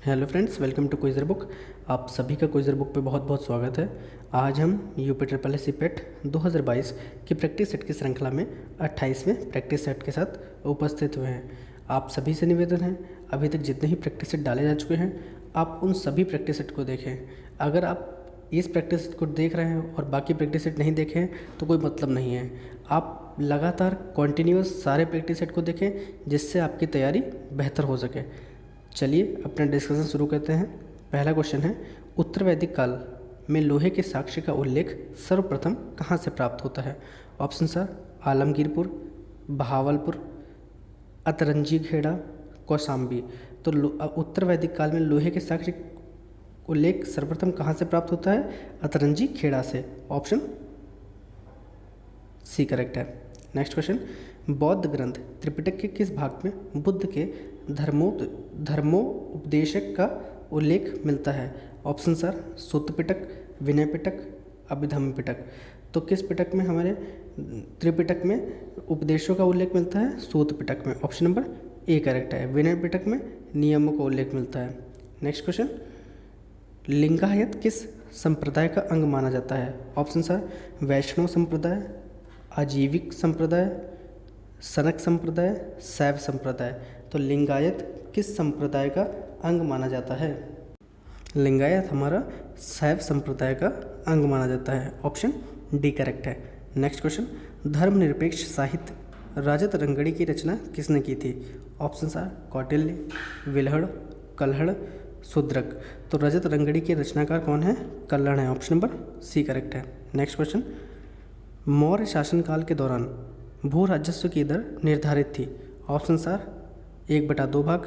Hello friends, welcome to quizzer book. आप सभी का क्विज़र बुक पे बहुत बहुत स्वागत है। आज हम यूपी ट्रिपल एस सी पेट 2022 की प्रैक्टिस सेट की श्रृंखला में 28वें प्रैक्टिस सेट के साथ उपस्थित हुए हैं। आप सभी से निवेदन है, अभी तक जितने ही प्रैक्टिस सेट डाले जा चुके हैं आप उन सभी प्रैक्टिस सेट को देखें। अगर आप इस प्रैक्टिस सेट को देख रहे हैं और बाकी प्रैक्टिस सेट नहीं देखे हैं तो कोई मतलब नहीं है। आप लगातार कॉन्टिन्यूस सारे प्रैक्टिस सेट को देखें जिससे आपकी तैयारी बेहतर हो सके। चलिए अपना डिस्कशन शुरू करते हैं। पहला क्वेश्चन है, उत्तर वैदिक काल में लोहे के साक्ष्य का उल्लेख सर्वप्रथम कहाँ से प्राप्त होता है? Option sir Alamgirpur, Bahawalpur, Atranji Khera, Kaushambi. तो उत्तर वैदिक काल में लोहे के साक्ष्य उल्लेख सर्वप्रथम कहाँ से प्राप्त होता है? अतरंजी खेड़ा से। ऑप्शन सी करेक्ट है। नेक्स्ट क्वेश्चन, बौद्ध ग्रंथ त्रिपिटक के किस भाग में बुद्ध के धर्मोपदेशक का उल्लेख मिलता है? ऑप्शन सर सूत पिटक, विनय पिटक, अभिधम्म पिटक। तो किस पिटक में हमारे त्रिपिटक में उपदेशों का उल्लेख मिलता है? सूत पिटक में। ऑप्शन नंबर ए करेक्ट है। विनय पिटक में नियमों का उल्लेख मिलता है। नेक्स्ट क्वेश्चन, लिंगायत किस संप्रदाय का अंग माना जाता है? ऑप्शन सर वैष्णव संप्रदाय, आजीविक संप्रदाय, सनक संप्रदाय, शैव संप्रदाय। तो लिंगायत किस संप्रदाय का अंग माना जाता है? लिंगायत हमारा शैव संप्रदाय का अंग माना जाता है। ऑप्शन डी करेक्ट है। नेक्स्ट क्वेश्चन, धर्मनिरपेक्ष साहित्य राजत रंगड़ी की रचना किसने की थी? ऑप्शन आर कौटिल्य, विल्हड़, कल्हड़, शूद्रक। तो रजत रंगड़ी के रचनाकार कौन है? कल्हड़ है। ऑप्शन नंबर सी करेक्ट है। नेक्स्ट क्वेश्चन, मौर्य शासनकाल के दौरान भू राजस्व की दर निर्धारित थी। ऑप्शन आर 1/2 भाग,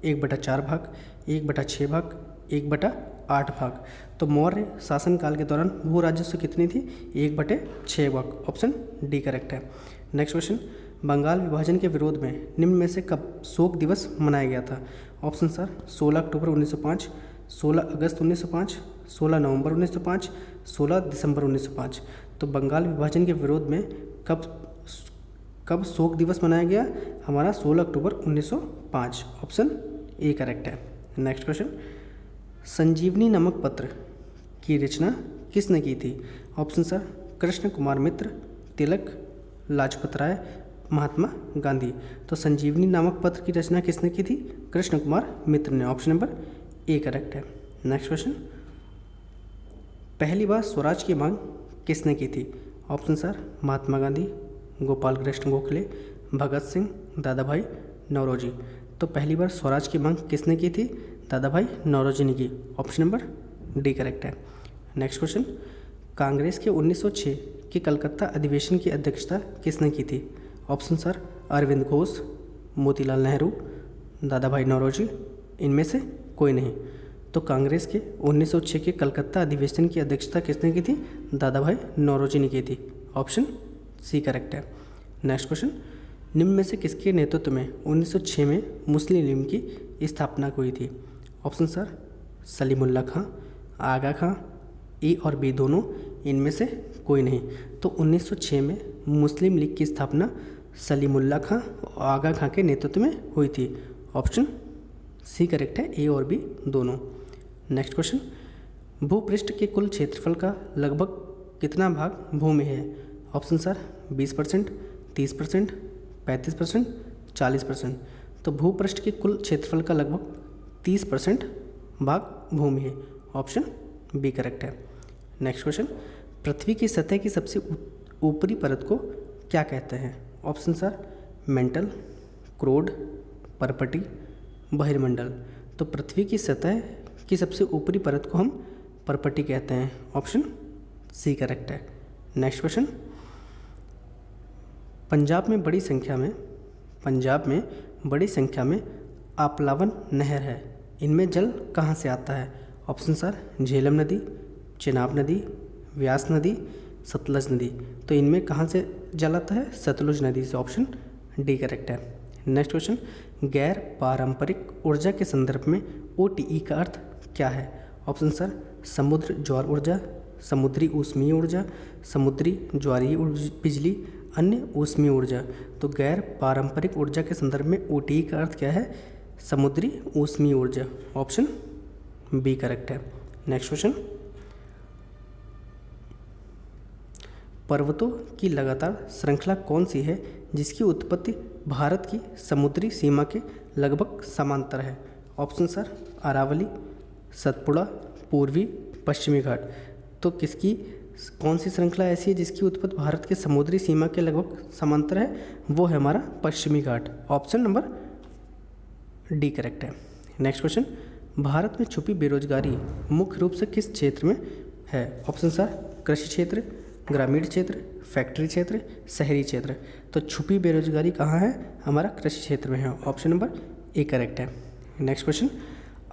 1/4 भाग, 1/6 भाग, 1/8 भाग। तो मौर्य शासनकाल के दौरान भू राजस्व कितनी थी? 1/6 भाग। ऑप्शन डी करेक्ट है। नेक्स्ट क्वेश्चन, बंगाल विभाजन के विरोध में निम्न में से कब शोक दिवस मनाया गया था? ऑप्शन सर 16 अक्टूबर 1905, 16 अगस्त 1905, 16 नवंबर 1905, 16 दिसंबर 1905। तो बंगाल विभाजन के विरोध में कब शोक दिवस मनाया गया? हमारा 16 अक्टूबर 1905। ऑप्शन ए करेक्ट है। नेक्स्ट क्वेश्चन, संजीवनी नमक पत्र की रचना किसने की थी? ऑप्शन सर कृष्ण कुमार मित्र, तिलक, लाजपत राय, महात्मा गांधी। तो संजीवनी नामक पत्र की रचना किसने की थी? कृष्ण कुमार मित्र ने। ऑप्शन नंबर ए करेक्ट है। नेक्स्ट क्वेश्चन, पहली बार स्वराज की मांग किसने की थी? ऑप्शन सर महात्मा गांधी, गोपाल कृष्ण गोखले, भगत सिंह, दादा भाई नौरोजी। तो पहली बार स्वराज की मांग किसने की थी? दादा भाई नौरोजी ने की। ऑप्शन नंबर डी करेक्ट है। नेक्स्ट क्वेश्चन, कांग्रेस के 1906 के कलकत्ता अधिवेशन की अध्यक्षता किसने की थी? ऑप्शन सर अरविंद घोष, मोतीलाल नेहरू, दादा भाई नौरोजी, इनमें से कोई नहीं। तो कांग्रेस के 1906 के कलकत्ता अधिवेशन की अध्यक्षता किसने की थी? दादा भाई नौरोजी ने की थी। ऑप्शन सी करेक्ट है। नेक्स्ट क्वेश्चन, निम्न में से किसके नेतृत्व में 1906 में मुस्लिम लीग की स्थापना हुई थी? ऑप्शन सर सलीमुल्लाह खां, आगा खां, ए और बी दोनों, इनमें से कोई नहीं। तो 1906 में मुस्लिम लीग की स्थापना सलीमुल्लाह खां और आगा खां के नेतृत्व में हुई थी। ऑप्शन सी करेक्ट है, ए और बी दोनों। नेक्स्ट क्वेश्चन, भूपृष्ठ के कुल क्षेत्रफल का लगभग कितना भाग भूमि है? Option sir 20%, 30%, 35%, 40%। तो भूपृष्ठ के कुल क्षेत्रफल का लगभग 30% भाग भूमि है। ऑप्शन बी करेक्ट है। नेक्स्ट क्वेश्चन, पृथ्वी की सतह की सबसे ऊपरी परत को क्या कहते हैं? ऑप्शन सर मेंटल, क्रोड, परपटी, बहिर्मंडल। तो पृथ्वी की सतह की सबसे ऊपरी परत को हम परपटी कहते हैं। ऑप्शन सी करेक्ट है। नेक्स्ट क्वेश्चन, पंजाब में बड़ी संख्या में आप्लावन नहर है, इनमें जल कहाँ से आता है? ऑप्शन सर झेलम नदी, चिनाब नदी, व्यास नदी, सतलज नदी। तो इनमें कहाँ से जल आता है? सतलुज नदी से। ऑप्शन डी करेक्ट है। नेक्स्ट क्वेश्चन, गैर पारंपरिक ऊर्जा के संदर्भ में OTE का अर्थ क्या है? ऑप्शन सर समुद्र ज्वार ऊर्जा, समुद्री ऊष्मीय ऊर्जा, समुद्री ज्वारीय बिजली, अन्य ऊष्मीय ऊर्जा। तो गैर पारंपरिक ऊर्जा के संदर्भ में OTE का अर्थ क्या है? समुद्री ऊष्मीय ऊर्जा, ऑप्शन बी करेक्ट है। नेक्स्ट क्वेश्चन, पर्वतों की लगातार श्रृंखला कौन सी है जिसकी उत्पत्ति भारत की समुद्री सीमा के लगभग समांतर है? ऑप्शन सर अरावली, सतपुड़ा, पूर्वी, पश्चिमी घाट। तो किसकी कौन सी श्रृंखला ऐसी है जिसकी उत्पत्ति भारत के समुद्री सीमा के लगभग समांतर है? वो है हमारा पश्चिमी घाट, ऑप्शन नंबर डी करेक्ट है। नेक्स्ट क्वेश्चन, भारत में छुपी बेरोजगारी मुख्य रूप से किस क्षेत्र में है? ऑप्शन सर कृषि क्षेत्र, ग्रामीण क्षेत्र, फैक्ट्री क्षेत्र, शहरी क्षेत्र। तो छुपी बेरोजगारी कहाँ है? हमारा कृषि क्षेत्र में है, ऑप्शन नंबर ए करेक्ट है। नेक्स्ट क्वेश्चन,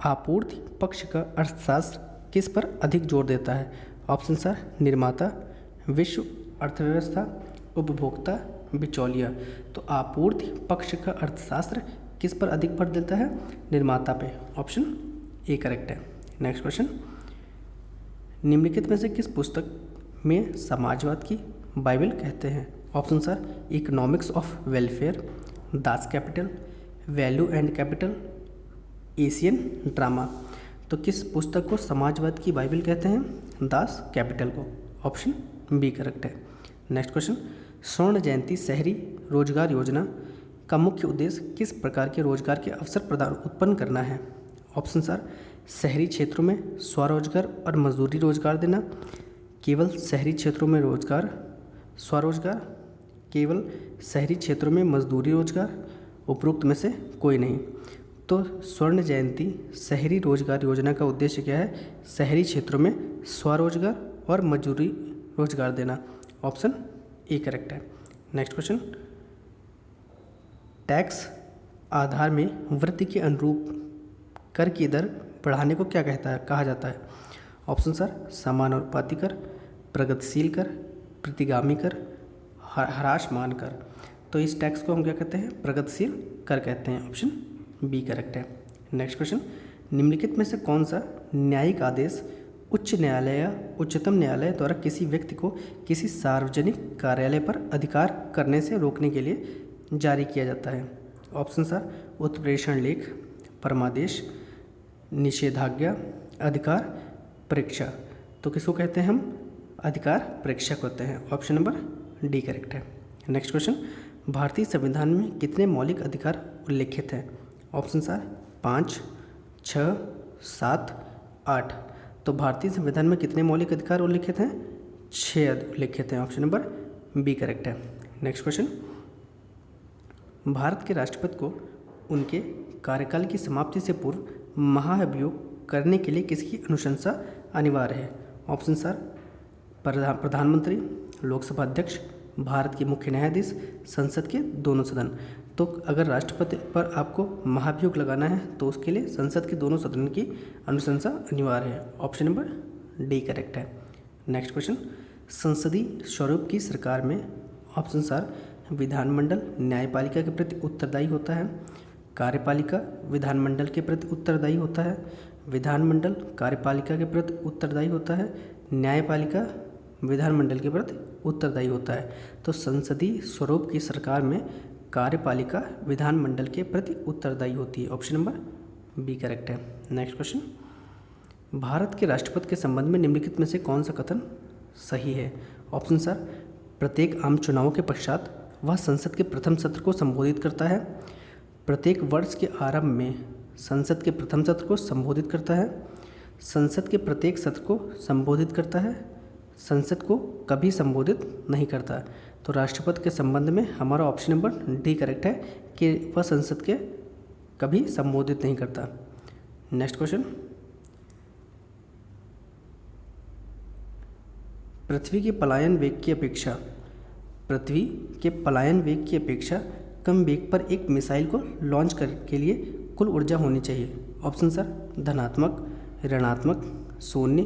आपूर्ति पक्ष का अर्थशास्त्र किस पर अधिक जोर देता है? ऑप्शन सर निर्माता, विश्व अर्थव्यवस्था, उपभोक्ता, बिचौलिया। तो आपूर्ति पक्ष का अर्थशास्त्र किस पर अधिक भर देता है? निर्माता पे, ऑप्शन ए करेक्ट है। नेक्स्ट क्वेश्चन, निम्नलिखित में से किस पुस्तक में समाजवाद की बाइबल कहते हैं? Option sir economics of welfare, Das Kapital, value and capital, Asian drama. तो किस पुस्तक को समाजवाद की बाइबल कहते हैं? दास कैपिटल को, ऑप्शन बी करेक्ट है। नेक्स्ट क्वेश्चन, स्वर्ण जयंती शहरी रोजगार योजना का मुख्य उद्देश्य किस प्रकार के रोजगार के अवसर प्रदान उत्पन्न करना है? ऑप्शन सर शहरी क्षेत्रों में स्वरोजगार और मजदूरी रोजगार देना, केवल शहरी क्षेत्रों में रोजगार स्वरोजगार, केवल शहरी क्षेत्रों में मजदूरी रोजगार, उपरोक्त में से कोई नहीं। तो स्वर्ण जयंती शहरी रोजगार योजना का उद्देश्य क्या है? शहरी क्षेत्रों में स्वरोजगार और मजदूरी रोजगार देना, ऑप्शन ए करेक्ट है। नेक्स्ट क्वेश्चन, टैक्स आधार में वृद्धि के अनुरूप कर की दर बढ़ाने को क्या कहा जाता है? ऑप्शन सर समानुपाती कर, प्रगतिशील कर, प्रतिगामी कर, ह्रासमान कर। तो इस टैक्स को हम क्या कहते हैं? प्रगतिशील कर कहते हैं, ऑप्शन बी करेक्ट है। नेक्स्ट क्वेश्चन, निम्नलिखित में से कौन सा न्यायिक आदेश उच्च न्यायालय या उच्चतम न्यायालय द्वारा किसी व्यक्ति को किसी सार्वजनिक कार्यालय पर अधिकार करने से रोकने के लिए जारी किया जाता है? ऑप्शन सर उत्प्रेषण लेख, परमादेश, निषेधाज्ञा, अधिकार परीक्षा। तो किसको कहते हैं हम? अधिकार परीक्षा कहते हैं, ऑप्शन नंबर डी करेक्ट है। नेक्स्ट क्वेश्चन, भारतीय संविधान में कितने मौलिक अधिकार उल्लिखित हैं? Option sir 5, 6, 7, 8। तो भारतीय संविधान में कितने मौलिक अधिकार उल्लिखित हैं? 6 उल्लिखित हैं, ऑप्शन नंबर बी करेक्ट है। नेक्स्ट क्वेश्चन, भारत के राष्ट्रपति को उनके कार्यकाल की समाप्ति से पूर्व महाभियोग करने के लिए किसकी अनुशंसा अनिवार्य है? ऑप्शन सर प्रधानमंत्री, लोकसभा अध्यक्ष, भारत के मुख्य न्यायाधीश, संसद के दोनों सदन। तो अगर राष्ट्रपति पर आपको महाभियोग लगाना है तो उसके लिए संसद के दोनों सदन की अनुशंसा अनिवार्य है, ऑप्शन नंबर डी करेक्ट है। नेक्स्ट क्वेश्चन, संसदीय स्वरूप की सरकार में ऑप्शन सर विधानमंडल न्यायपालिका के प्रति उत्तरदायी होता है, कार्यपालिका विधानमंडल के प्रति उत्तरदायी होता है, विधानमंडल कार्यपालिका के प्रति उत्तरदायी होता है, न्यायपालिका विधानमंडल के प्रति उत्तरदायी होता है। तो संसदीय स्वरूप की सरकार में कार्यपालिका विधानमंडल के प्रति उत्तरदायी होती है, ऑप्शन नंबर बी करेक्ट है। नेक्स्ट क्वेश्चन, भारत के राष्ट्रपति के संबंध में निम्नलिखित में से कौन सा कथन सही है? ऑप्शन सर प्रत्येक आम चुनावों के पश्चात वह संसद के प्रथम सत्र को संबोधित करता है, प्रत्येक वर्ष के आरंभ में संसद के प्रथम सत्र को संबोधित करता है, संसद के प्रत्येक सत्र को संबोधित करता है, संसद को कभी संबोधित नहीं करता। तो राष्ट्रपति के संबंध में हमारा ऑप्शन नंबर डी करेक्ट है कि वह संसद के कभी संबोधित नहीं करता। नेक्स्ट क्वेश्चन, पृथ्वी के पलायन वेग की अपेक्षा कम वेग पर एक मिसाइल को लॉन्च करने के लिए कुल ऊर्जा होनी चाहिए। ऑप्शन सर धनात्मक, ऋणात्मक, शून्य,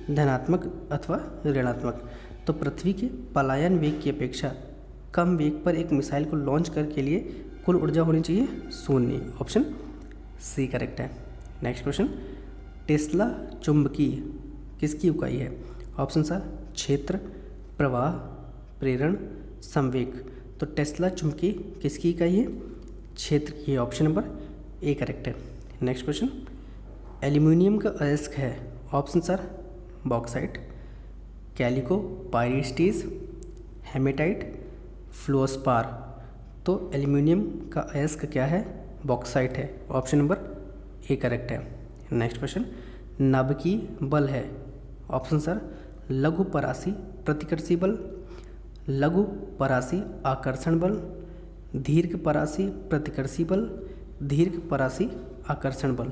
धनात्मक अथवा ऋणात्मक। तो पृथ्वी के पलायन वेग की अपेक्षा कम वेग पर एक मिसाइल को लॉन्च करने के लिए कुल ऊर्जा होनी चाहिए शून्य, ऑप्शन सी करेक्ट है। नेक्स्ट क्वेश्चन, टेस्ला चुंबकीय किसकी इकाई है? ऑप्शन सर क्षेत्र, प्रवाह, प्रेरण, संवेग। तो टेस्ला चुंबकीय किसकी इकाई है? क्षेत्र की, ऑप्शन नंबर ए करेक्ट है। नेक्स्ट क्वेश्चन, एल्यूमिनियम का अयस्क है, option sir bauxite, calico, pyrites, hematite, fluorspar. तो एल्यूमिनियम का अयस्क क्या है, बॉक्साइट है, ऑप्शन नंबर ए करेक्ट है। नेक्स्ट क्वेश्चन, नाभिकीय बल है, ऑप्शन सर लघु परासी प्रतिकर्षी बल, लघु परासी आकर्षण बल, दीर्घ परासी प्रतिकर्षी बल, दीर्घ परासी आकर्षण बल।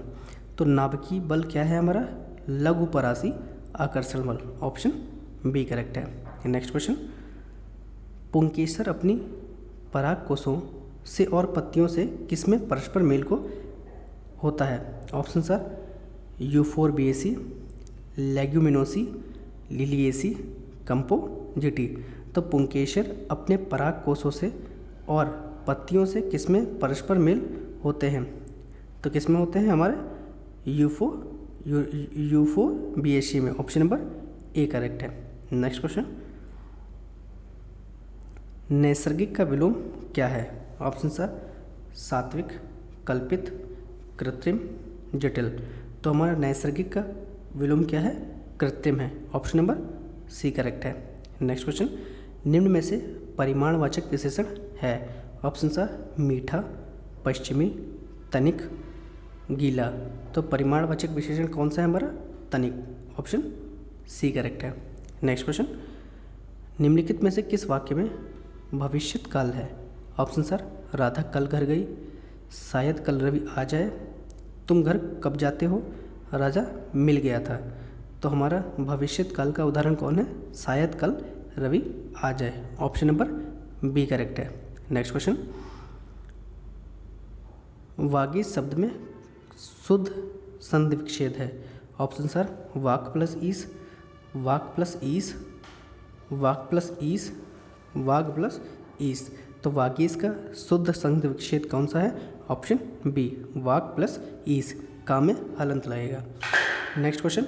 तो नाभिकीय बल क्या है हमारा, लघु परासी आकर्षण बल, ऑप्शन बी करेक्ट है। नेक्स्ट क्वेश्चन, पुंकेसर अपनी पराग कोषों से और पत्तियों से किसमें परस्पर मेल को होता है, option sir Euphorbiaceae, Leguminosae, Liliaceae, Compositae. तो पुंकेसर अपने पराग कोषों से और पत्तियों से किसमें परस्पर मेल होते हैं, तो किसमें होते हैं हमारे यूफोरबिएसी में, ऑप्शन नंबर ए करेक्ट है। नेक्स्ट क्वेश्चन, नैसर्गिक का विलोम क्या है, ऑप्शन सर सात्विक, कल्पित, कृत्रिम, जटिल। तो हमारा नैसर्गिक का विलोम क्या है, कृत्रिम है, ऑप्शन नंबर सी करेक्ट है। नेक्स्ट क्वेश्चन, निम्न में से परिमाणवाचक विशेषण है, ऑप्शन सर मीठा, पश्चिमी, तनिक, गीला। तो परिमाणवाचक विशेषण कौन सा है हमारा, तनिक, ऑप्शन सी करेक्ट है। नेक्स्ट क्वेश्चन, निम्नलिखित में से किस वाक्य में भविष्यत काल है, ऑप्शन सर राधा कल घर गई, शायद कल रवि आ जाए, तुम घर कब जाते हो, राजा मिल गया था। तो हमारा भविष्यत काल का उदाहरण कौन है, शायद कल रवि आ जाए, ऑप्शन नंबर बी करेक्ट है। नेक्स्ट क्वेश्चन, वागी शब्द में शुद्ध संधि विच्छेद है, ऑप्शन सर वाक प्लस ईस, वाक प्लस ईस, वाक प्लस ईस, वाग प्लस ईस। तो वागीस का शुद्ध संधि विच्छेद कौन सा है, ऑप्शन बी वाग प्लस ईस, का में हलंत लगेगा। नेक्स्ट क्वेश्चन,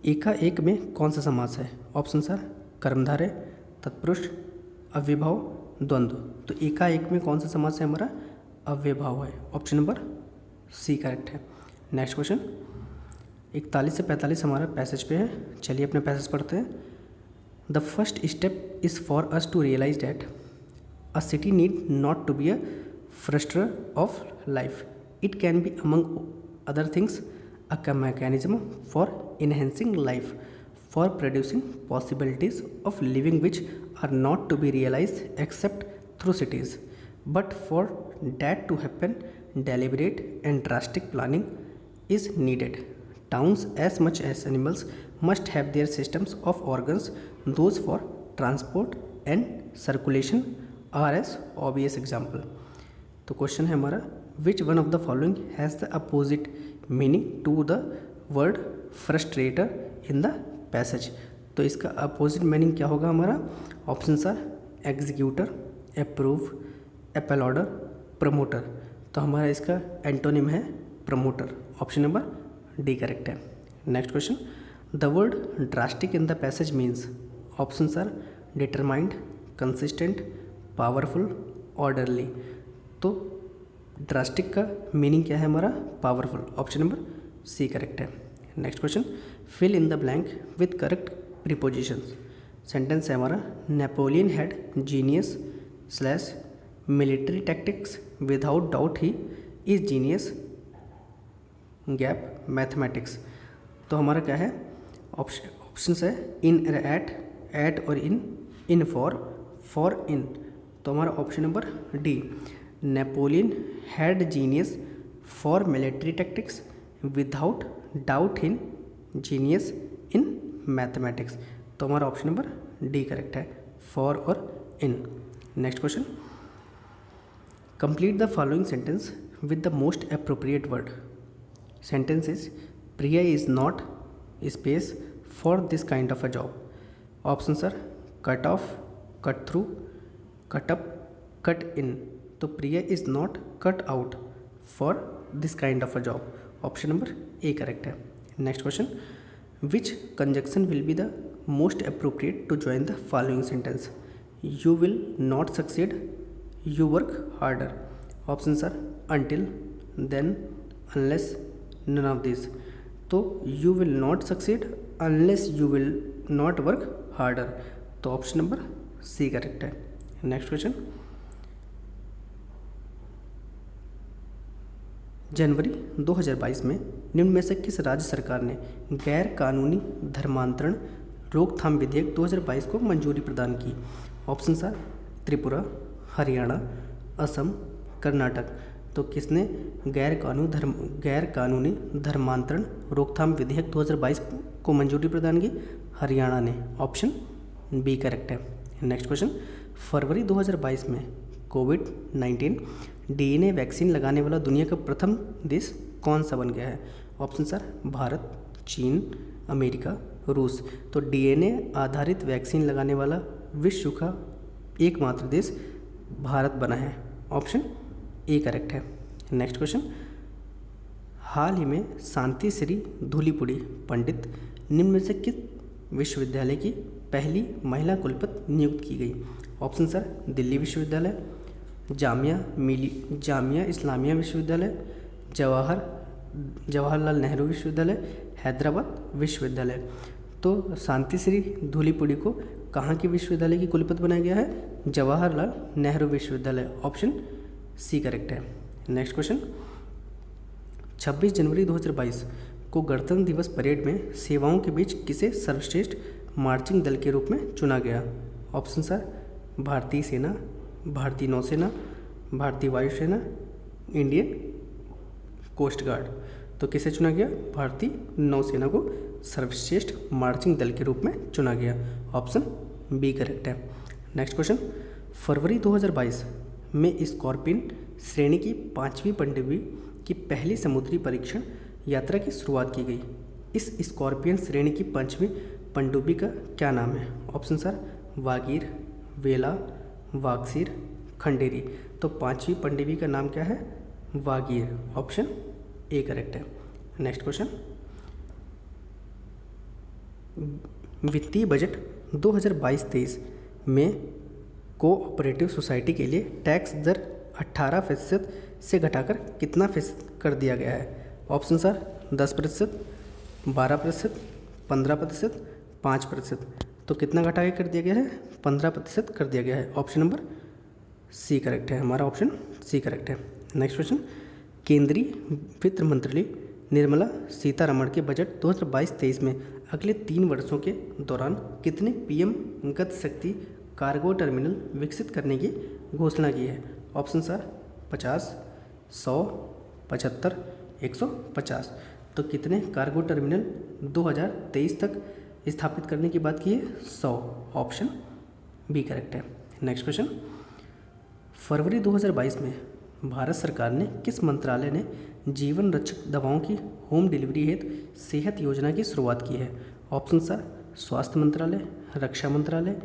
एका एक में कौन सा समास है, ऑप्शन सर कर्मधारय, तत्पुरुष, अव्ययभाव, द्वंद्व। तो एका एक में कौन सा समास है हमारा, अव्ययभाव है, ऑप्शन नंबर सी करेक्ट है। नेक्स्ट क्वेश्चन, 41 से 45 हमारा पैसेज पे है, चलिए अपने पैसेज पढ़ते हैं। The first step is for us to realise that a city need not to be a frustrator of life. It can be, among other things, a mechanism for enhancing life, for producing possibilities of living which are not to be realized except through cities. But for that to happen, deliberate and drastic planning is needed. Towns, as much as animals, must have their systems of organs, those for transport and circulation are as obvious example. तो question है हमारा, which one of the following has the opposite meaning to the word frustrator in the passage. तो इसका opposite meaning क्या होगा हमारा, option sir executor, approve, uploader, promoter. तो हमारा इसका एंटोनिम है promoter, option number D correct है। Next question, the word drastic in the passage means, option sir determined, consistent, powerful, orderly. तो ड्रास्टिक का मीनिंग क्या है हमारा, powerful, option number C correct है। Next question, fill in the blank with correct prepositions. Sentence है हमारा, Napoleon had genius slash military tactics, without doubt he is genius gap mathematics. तो हमारा क्या है, ऑप्शन है इन, एट और इन फॉर इन। तो हमारा option number D, Napoleon had genius for military tactics, without doubt in genius in mathematics. तो हमारा ऑप्शन नंबर डी करेक्ट है, फॉर और in. Next question, complete the following sentence with the most appropriate word. Sentence is, Priya is not space for this kind of a job. Option sir cut off, cut through, cut up, cut in. तो Priya is not cut out for this kind of a job, option number A correct है। Next question, which conjunction will be the most appropriate to join the following sentence. You will not succeed, you work harder. Option sir until, then, unless none of this. तो you will not succeed unless you will not work harder. तो option number C correct है। Next question, जनवरी 2022 में निम्न में से किस राज्य सरकार ने गैर कानूनी धर्मांतरण रोकथाम विधेयक 2022 को मंजूरी प्रदान की? Option are Tripura, Haryana, Assam, Karnataka. तो किसने गैर कानूनी धर्मांतरण रोकथाम विधेयक 2022 को मंजूरी प्रदान की? हरियाणा ने। ऑप्शन बी करेक्ट है। नेक्स्ट क्वेश्चन, फरवरी 2022 में कोविड-19 डीएनए वैक्सीन लगाने वाला दुनिया का प्रथम देश कौन सा बन गया है? ऑप्शन सर भारत, चीन, अमेरिका, रूस। तो डीएनए आधारित वैक्सीन लगाने वाला विश्व का एकमात्र देश भारत बना है। ऑप्शन ए करेक्ट है। नेक्स्ट क्वेश्चन, हाल ही में शांति श्री धूलीपुड़ी पंडित निम्न में से किस विश्वविद्यालय की पहली महिला कुलपति नियुक्त की गई? ऑप्शन सर दिल्ली विश्वविद्यालय, जामिया इस्लामिया विश्वविद्यालय, जवाहरलाल नेहरू विश्वविद्यालय, हैदराबाद विश्वविद्यालय। तो शांति श्री धूलीपुड़ी को कहाँ के विश्वविद्यालय की कुलपति बनाया गया है? जवाहरलाल नेहरू विश्वविद्यालय। ऑप्शन सी करेक्ट है। नेक्स्ट क्वेश्चन, 26 जनवरी 2022 को गणतंत्र दिवस परेड में सेवाओं के बीच किसे सर्वश्रेष्ठ मार्चिंग दल के रूप में चुना गया? ऑप्शन सर भारतीय सेना, भारतीय नौसेना, भारतीय वायुसेना, इंडियन कोस्ट गार्ड। तो किसे चुना गया? भारतीय नौसेना को सर्वश्रेष्ठ मार्चिंग दल के रूप में चुना गया। ऑप्शन बी करेक्ट है। नेक्स्ट क्वेश्चन, फरवरी 2022 में स्कॉर्पियन श्रेणी की 5वीं पनडुब्बी की पहली समुद्री परीक्षण यात्रा की शुरुआत की गई। इस स्कॉर्पियन श्रेणी की 5वीं पनडुब्बी का क्या नाम है? ऑप्शन सर वागीर, वेला, वागसीर, खंडेरी। तो 5वीं पनडुब्बी का नाम क्या है? वागीर। ऑप्शन ए करेक्ट है। नेक्स्ट क्वेश्चन, वित्तीय बजट 2022-23 में कोऑपरेटिव सोसाइटी के लिए टैक्स दर 18% से घटाकर कितना फीसद कर दिया गया है? Option sir 10%, 12%, 15%, 5%। तो कितना घटा के कर दिया गया है? 15% कर दिया गया है। ऑप्शन नंबर सी करेक्ट है। हमारा ऑप्शन सी करेक्ट है। नेक्स्ट क्वेश्चन, केंद्रीय वित्त मंत्री निर्मला सीतारमण के बजट 2022-23 में अगले 3 वर्षों के दौरान कितने पीएम गति शक्ति कार्गो टर्मिनल विकसित करने की घोषणा की है? Option sir 50, 100, 75, 150। तो कितने कार्गो टर्मिनल 2023 तक स्थापित करने की बात की है? 100। ऑप्शन बी करेक्ट है। नेक्स्ट क्वेश्चन, फरवरी 2022 में भारत सरकार ने किस मंत्रालय ने जीवन रक्षक दवाओं की होम डिलीवरी हेतु सेहत योजना की शुरुआत की है? ऑप्शन सर स्वास्थ्य मंत्रालय, रक्षा मंत्रालय,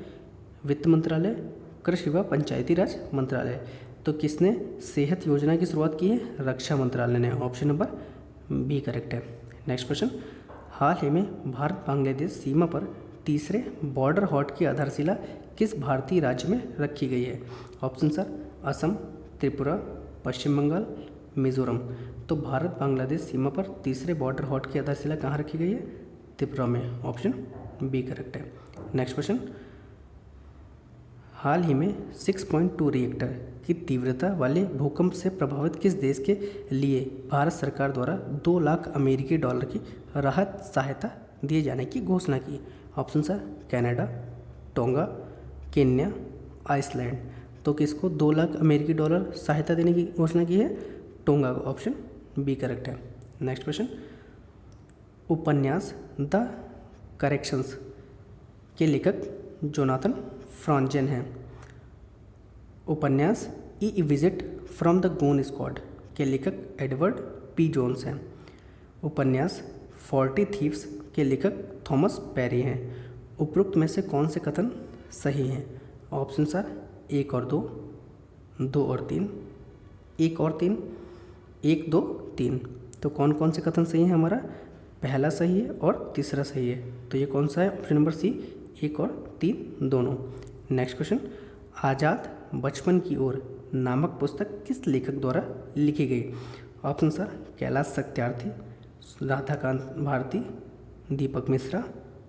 वित्त मंत्रालय, कृषि व पंचायती राज मंत्रालय। तो किसने सेहत योजना की शुरुआत की है? रक्षा मंत्रालय ने। ऑप्शन नंबर बी करेक्ट है। नेक्स्ट क्वेश्चन, हाल ही में भारत बांग्लादेश सीमा पर तीसरे बॉर्डर हॉट की आधारशिला किस भारतीय राज्य में रखी गई है? ऑप्शन सर असम, त्रिपुरा, पश्चिम बंगाल, मिजोरम। तो भारत बांग्लादेश सीमा पर तीसरे बॉर्डर हॉट की आधारशिला कहाँ रखी गई है? त्रिपुरा में। ऑप्शन बी करेक्ट है। नेक्स्ट क्वेश्चन, हाल ही में 6.2 रिएक्टर की तीव्रता वाले भूकंप से प्रभावित किस देश के लिए भारत सरकार द्वारा 2 लाख अमेरिकी डॉलर की राहत सहायता दिए जाने की घोषणा की? Option are Canada, Tonga, Kenya, Iceland. तो किसको 2 लाख अमेरिकी डॉलर सहायता देने की घोषणा की है? टोंगा को। ऑप्शन बी करेक्ट है। नेक्स्ट क्वेश्चन, उपन्यास द करेक्शंस के लेखक जोनाथन फ्रॉन्जेन हैं। उपन्यास a visit from the goon squad के लेखक एडवर्ड पी जोन्स हैं। उपन्यास 40 थीव्स के लेखक थॉमस पेरी हैं। उपरोक्त में से कौन से कथन सही हैं? ऑप्शन सर 1 और 2, 2 और 3, 1 और 3, 1, 2, 3। तो कौन कौन से कथन सही हैं? हमारा पहला सही है और तीसरा सही है। तो ये कौन सा है? ऑप्शन नंबर सी 1 और 3 दोनों। नेक्स्ट क्वेश्चन, आज़ाद बचपन की ओर नामक पुस्तक किस लेखक द्वारा लिखी गई? ऑप्शन सर कैलाश सत्यार्थी, राधाकांत भारती, दीपक मिश्रा,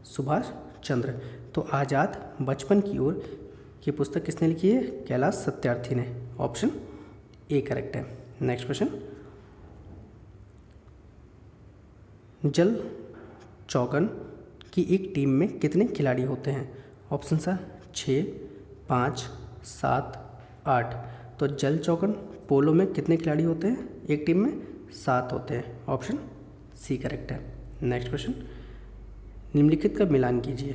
सुभाष चंद्र। तो आज़ाद बचपन की ओर की पुस्तक किसने लिखी है? कैलाश सत्यार्थी ने। ऑप्शन ए करेक्ट है। नेक्स्ट क्वेश्चन, जल चौकन की एक टीम में कितने खिलाड़ी होते हैं? Option sir 6, 5, 7, 8। तो जल चौकन पोलो में कितने खिलाड़ी होते हैं? एक टीम में 7 होते हैं। ऑप्शन सी करेक्ट है। नेक्स्ट क्वेश्चन, निम्नलिखित का मिलान कीजिए।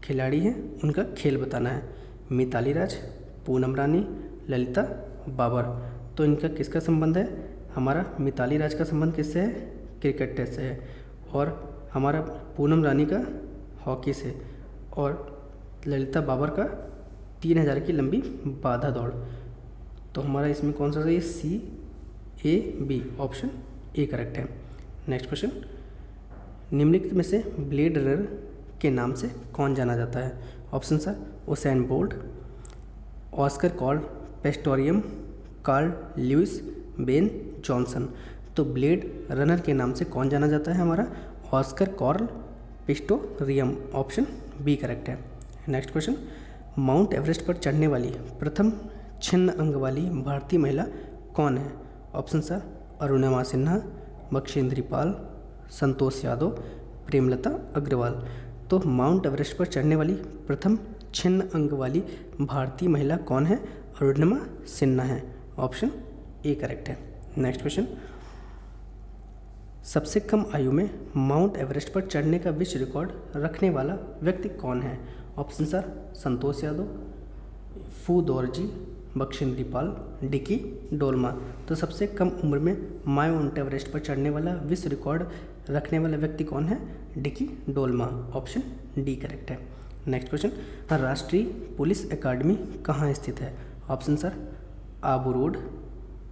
खिलाड़ी हैं, उनका खेल बताना है। मिताली राज, पूनम रानी, ललिता, बाबर। तो इनका किसका संबंध है? हमारा मिताली राज का संबंध किससे है? क्रिकेट से है। और हमारा पूनम रानी का हॉकी से, और ललिता बाबर का 3000 की लंबी बाधा दौड़। तो हमारा इसमें कौन सा सही? सी, ए, बी। ऑप्शन ए करेक्ट है। नेक्स्ट क्वेश्चन, निम्नलिखित में से ब्लेड रनर के नाम से कौन जाना जाता है? Option sir Usain Bolt, Oscar Carl Pistorius, Carl Lewis, Ben Johnson. तो ब्लेड रनर के नाम से कौन जाना जाता है? हमारा Oscar Carl Pistorius. Option B correct है। नेक्स्ट क्वेश्चन, माउंट एवरेस्ट पर चढ़ने वाली प्रथम छिन्न अंग वाली भारतीय महिला कौन है? ऑप्शन सर अरुणिमा सिन्हा, बख्शेंद्री पाल, संतोष यादव, प्रेमलता अग्रवाल। तो माउंट एवरेस्ट पर चढ़ने वाली प्रथम छिन्न अंग वाली भारतीय महिला कौन है? अरुणिमा सिन्हा है। ऑप्शन ए करेक्ट है। नेक्स्ट क्वेश्चन, सबसे कम आयु में माउंट एवरेस्ट पर चढ़ने का विश्व रिकॉर्ड रखने वाला व्यक्ति कौन है? ऑप्शन सर संतोष यादव, फू दोरजी, बख्शेंद्री पाल, डिकी डोलमा। तो सबसे कम उम्र में माउंट एवरेस्ट पर चढ़ने वाला विश्व रिकॉर्ड रखने वाला व्यक्ति कौन है? Dickey Dolma. Option D correct है। नेक्स्ट क्वेश्चन, राष्ट्रीय पुलिस अकादमी कहाँ स्थित है? Option sir Abu road,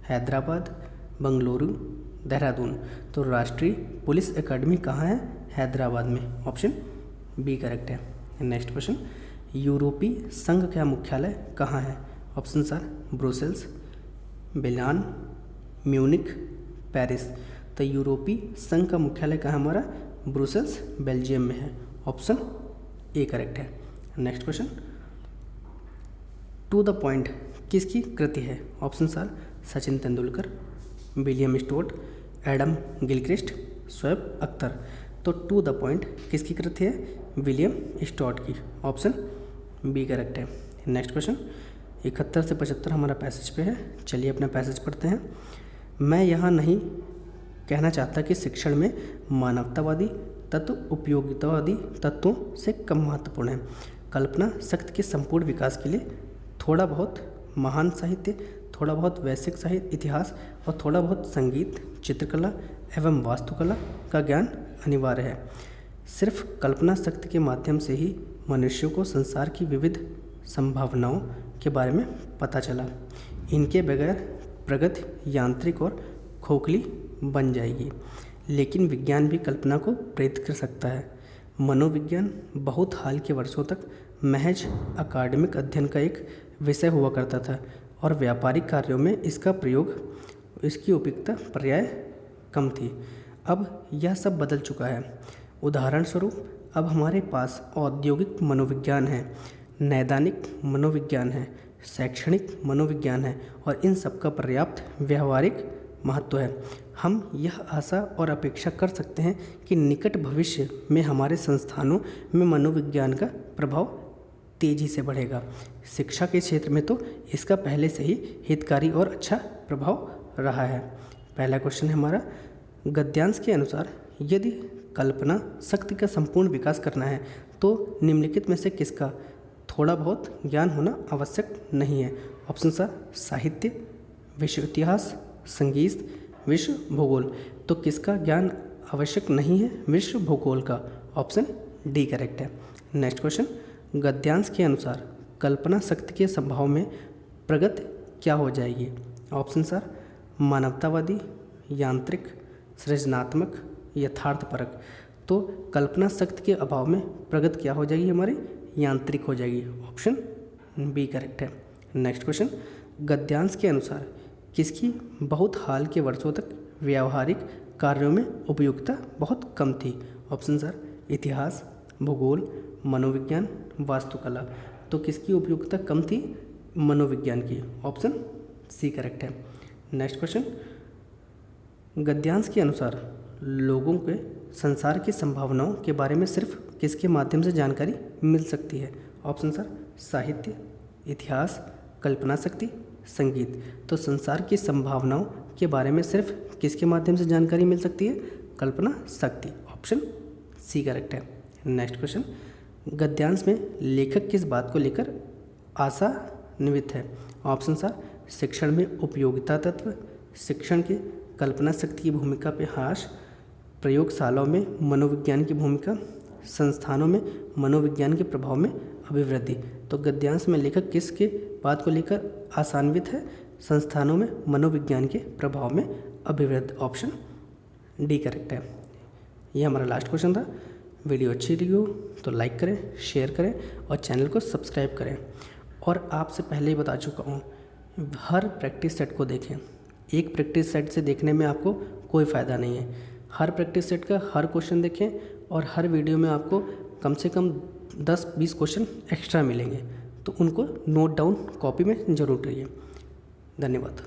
Hyderabad, Bengaluru, Dehradun. तो राष्ट्रीय पुलिस अकादमी कहाँ है? हैदराबाद में। ऑप्शन बी करेक्ट है। नेक्स्ट क्वेश्चन, यूरोपीय संघ का मुख्यालय कहाँ है? ऑप्शन सर ब्रुसेल्स, मिलान, म्यूनिख, पेरिस। तो यूरोपीय संघ का मुख्यालय कहाँ हमारा? ब्रुसेल्स बेल्जियम में है। ऑप्शन ए करेक्ट है। Next question, to the point किसकी कृति है? Option are Sachin Tendulkar, William Stott, Adam Gilchrist, Shoaib Akhtar. तो टू द पॉइंट किसकी कृति है? विलियम स्टोट की। ऑप्शन बी करेक्ट है। नेक्स्ट क्वेश्चन, 71 से 75 हमारा पैसेज पे है। चलिए अपना पैसेज पढ़ते हैं। मैं यहाँ नहीं कहना चाहता कि शिक्षण में मानवतावादी तत्व उपयोगितावादी तत्वों से कम महत्वपूर्ण है। कल्पना शक्ति के संपूर्ण विकास के लिए थोड़ा बहुत महान साहित्य, थोड़ा बहुत वैश्विक साहित्य इतिहास और थोड़ा बहुत संगीत, चित्रकला एवं वास्तुकला का ज्ञान अनिवार्य है। सिर्फ कल्पना शक्ति के माध्यम से ही मनुष्यों को संसार की विविध संभावनाओं के बारे में पता चला। इनके बगैर प्रगति यांत्रिक और खोखली बन जाएगी। लेकिन विज्ञान भी कल्पना को प्रेरित कर सकता है। मनोविज्ञान बहुत हाल के वर्षों तक महज अकादमिक अध्ययन का एक विषय हुआ करता था और व्यापारिक कार्यों में इसका प्रयोग, इसकी उपयुक्तता पर्याय कम थी। अब यह सब बदल चुका है। उदाहरण स्वरूप अब हमारे पास औद्योगिक मनोविज्ञान है, नैदानिक मनोविज्ञान है, शैक्षणिक मनोविज्ञान है और इन सब का पर्याप्त व्यावहारिक महत्व है। हम यह आशा और अपेक्षा कर सकते हैं कि निकट भविष्य में हमारे संस्थानों में मनोविज्ञान का प्रभाव तेजी से बढ़ेगा। शिक्षा के क्षेत्र में तो इसका पहले से ही हितकारी और अच्छा प्रभाव रहा है। पहला क्वेश्चन है हमारा, गद्यांश के अनुसार यदि कल्पना शक्ति का संपूर्ण विकास करना है तो निम्नलिखित में से किसका थोड़ा बहुत ज्ञान होना आवश्यक नहीं है? ऑप्शन सर साहित्य, विश्व इतिहास, संगीत, विश्व भूगोल। तो किसका ज्ञान आवश्यक नहीं है? विश्व भूगोल का। ऑप्शन डी करेक्ट है। नेक्स्ट क्वेश्चन, गद्यांश के अनुसार कल्पना शक्ति के संभाव में प्रगति क्या हो जाएगी? ऑप्शन सर मानवतावादी, यांत्रिक, सृजनात्मक, यथार्थपरक। तो कल्पना शक्ति के अभाव में प्रगति क्या हो जाएगी? हमारी यांत्रिक हो जाएगी। ऑप्शन बी करेक्ट है। नेक्स्ट क्वेश्चन, गद्यांश के अनुसार किसकी बहुत हाल के वर्षों तक व्यावहारिक कार्यों में उपयोगिता बहुत कम थी। ऑप्शन सर इतिहास, भूगोल, मनोविज्ञान, वास्तुकला। तो किसकी उपयोगिता कम थी? मनोविज्ञान की। ऑप्शन सी करेक्ट है। नेक्स्ट क्वेश्चन, गद्यांश के अनुसार लोगों के संसार की संभावनाओं के बारे में सिर्फ किसके माध्यम से जानकारी मिल सकती है? ऑप्शन सर साहित्य, इतिहास, कल्पना शक्ति, संगीत। तो संसार की संभावनाओं के बारे में सिर्फ किसके माध्यम से जानकारी मिल सकती है? कल्पना शक्ति। ऑप्शन सी करेक्ट है। नेक्स्ट क्वेश्चन, गद्यांश में लेखक किस बात को लेकर आशान्वित है? ऑप्शन सर शिक्षण में उपयोगिता तत्व, शिक्षण की कल्पना शक्ति की भूमिका पे ह्रास, प्रयोगशालाओं में मनोविज्ञान की भूमिका, संस्थानों में मनोविज्ञान के प्रभाव में अभिवृद्धि। तो गद्यांश में लेखक किसके बात को लेकर आशान्वित है? संस्थानों में मनोविज्ञान के प्रभाव में अभिवृद्धि। ऑप्शन डी करेक्ट है। ये हमारा लास्ट क्वेश्चन था। वीडियो अच्छी लगी हो तो लाइक करें, शेयर करें और चैनल को सब्सक्राइब करें। और आपसे पहले ही बता चुका हूँ, हर प्रैक्टिस सेट को देखें। एक प्रैक्टिस सेट से देखने में आपको कोई फ़ायदा नहीं है। हर प्रैक्टिस सेट का हर क्वेश्चन देखें और हर वीडियो में आपको कम से कम 10-20 क्वेश्चन एक्स्ट्रा मिलेंगे, तो उनको नोट डाउन कॉपी में ज़रूर करिए। धन्यवाद।